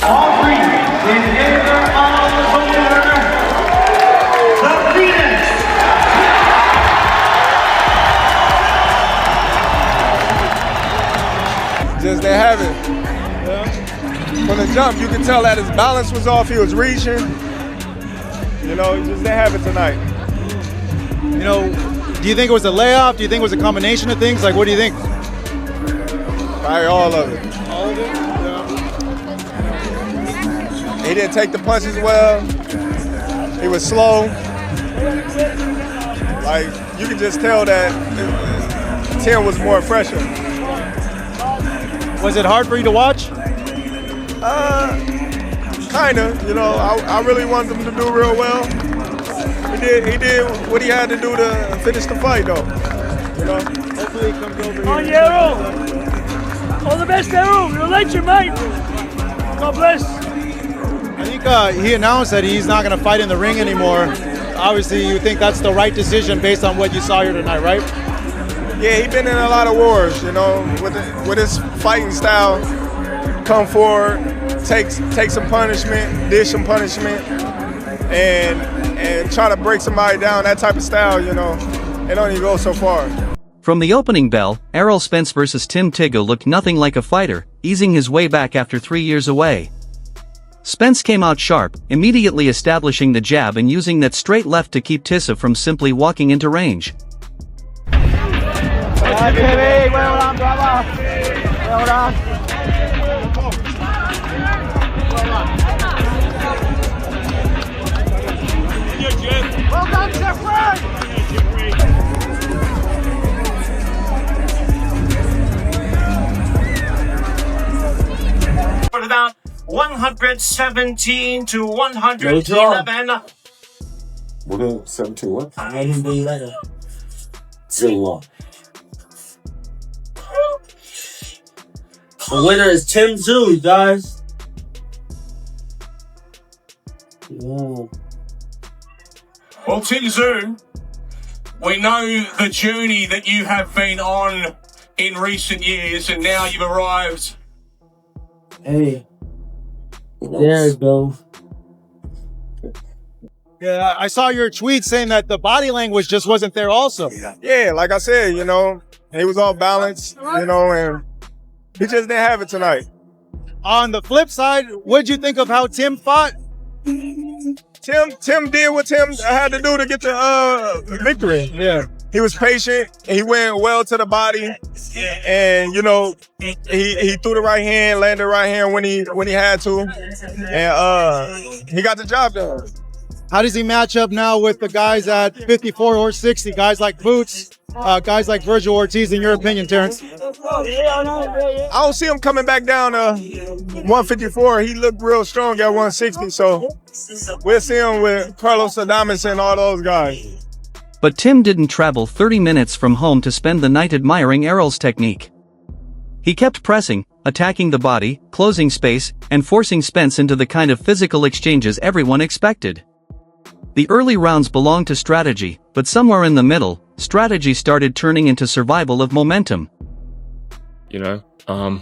All three in favor of the winner, the Phoenix. Just didn't have it. From the jump, you could tell that his balance was off. He was reaching. You know, he just didn't have it tonight. You know, do you think it was a layoff? Do you think it was a combination of things? Like, what do you think? Probably all of it. All of it? Yeah. He didn't take the punches well. He was slow. Like, you could just tell that Tim was more fresher. Was it hard for you to watch? Kinda. You know, I really wanted him to do real well. He did what he had to do to finish the fight, though. You know. Hopefully he comes over On here. Errol! All the best, Errol. You're a legend, mate. God bless. I think he announced that he's not going to fight in the ring anymore. Obviously, you think that's the right decision based on what you saw here tonight, right? Yeah, he's been in a lot of wars, you know, with his fighting style. Come forward, take some punishment, dish some punishment, and try to break somebody down. That type of style, you know, it don't even go so far. From the opening bell, Errol Spence vs. Tim Tszyu looked nothing like a fighter, easing his way back after 3 years away. Spence came out sharp, immediately establishing the jab and using that straight left to keep Tszyu from simply walking into range. Well done, brother. Well done. Well done, Jeffrey! For about 117 to 111. What else? 17 what? I didn't believe that. 0-1. The winner is Tim Tszyu, guys. Ooh. Well, Tim Tszyu, we know the journey that you have been on in recent years, and now you've arrived. Hey. There it goes. Yeah, I saw your tweet saying that the body language just wasn't there also. Yeah, like I said, you know, he was off balance, you know, and he just didn't have it tonight. On the flip side, what'd you think of how Tim fought? Tim did what Tim had to do to get the victory. Yeah, he was patient. He went well to the body, and you know, he threw the right hand, landed the right hand when he had to, and he got the job done. How does he match up now with the guys at 54 or 60? Guys like Boots, guys like Virgil Ortiz, in your opinion, Terence? I don't see him coming back down to 154. He looked real strong at 160, so we'll see him with Carlos Adames and all those guys. But Tim didn't travel 30 minutes from home to spend the night admiring Errol's technique. He kept pressing, attacking the body, closing space, and forcing Spence into the kind of physical exchanges everyone expected. The early rounds belonged to strategy, but somewhere in the middle, strategy started turning into survival of momentum. You know, I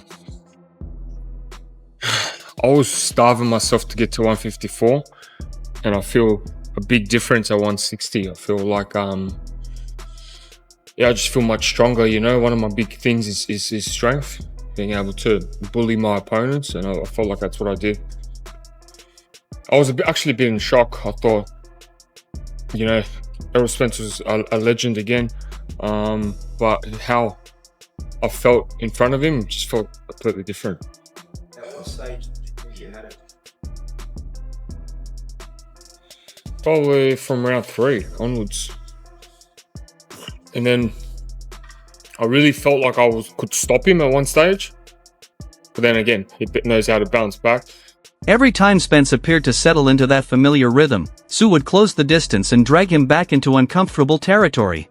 was starving myself to get to 154, and I feel a big difference at 160. I feel like, I just feel much stronger, you know. One of my big things is strength, being able to bully my opponents, and I felt like that's what I did. I was actually a bit in shock. I thought, you know, Errol Spence was a legend again, but how I felt in front of him just felt completely different. At what stage did you think you had it? Probably from round 3 onwards. And then I really felt like I could stop him at one stage. But then again, he knows how to bounce back. Every time Spence appeared to settle into that familiar rhythm, Tszyu would close the distance and drag him back into uncomfortable territory.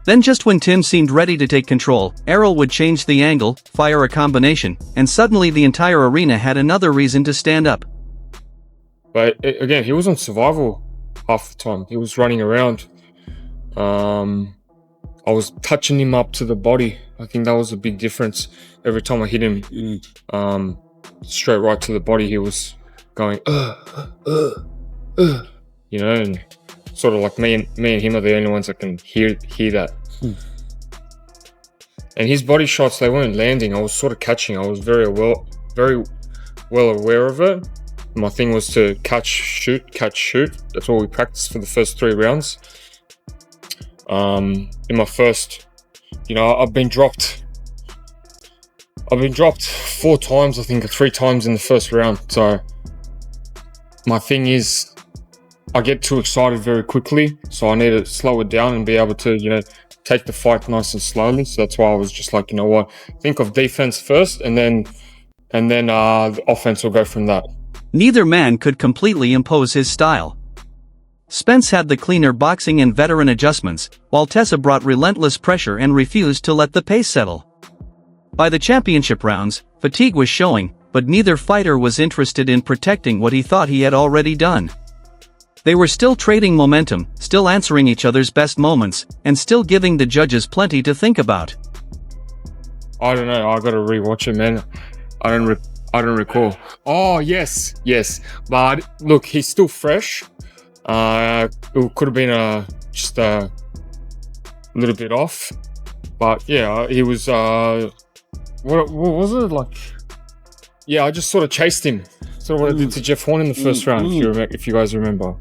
Then just when Tim seemed ready to take control, Errol would change the angle, fire a combination, and suddenly the entire arena had another reason to stand up. But again, he was on survival half the time. He was running around. I was touching him up to the body. I think that was a big difference. Every time I hit him, straight right to the body, he was going, you know, and sort of like me and him are the only ones that can hear that. And his body shots, they weren't landing. I was sort of catching. I was very well aware of it. My thing was to catch, shoot. That's all we practiced for the first 3 rounds. In my first, you know, I've been dropped 4 times, I think, or 3 times in the first round. So my thing is, I get too excited very quickly, so I need to slow it down and be able to, you know, take the fight nice and slowly. So that's why I was just like, you know what, think of defense first, and then the offense will go from that. Neither man could completely impose his style. Spence had the cleaner boxing and veteran adjustments, while Tszyu brought relentless pressure and refused to let the pace settle. By the championship rounds, fatigue was showing, but neither fighter was interested in protecting what he thought he had already done. They were still trading momentum, still answering each other's best moments, and still giving the judges plenty to think about. I don't know, I gotta rewatch it, man. I don't recall. Oh, yes. But look, he's still fresh. It could have been just a little bit off. But yeah, he was, what was it like? Yeah, I just sort of chased him. Sort of what I did to Jeff Horn in the first round, if you guys remember.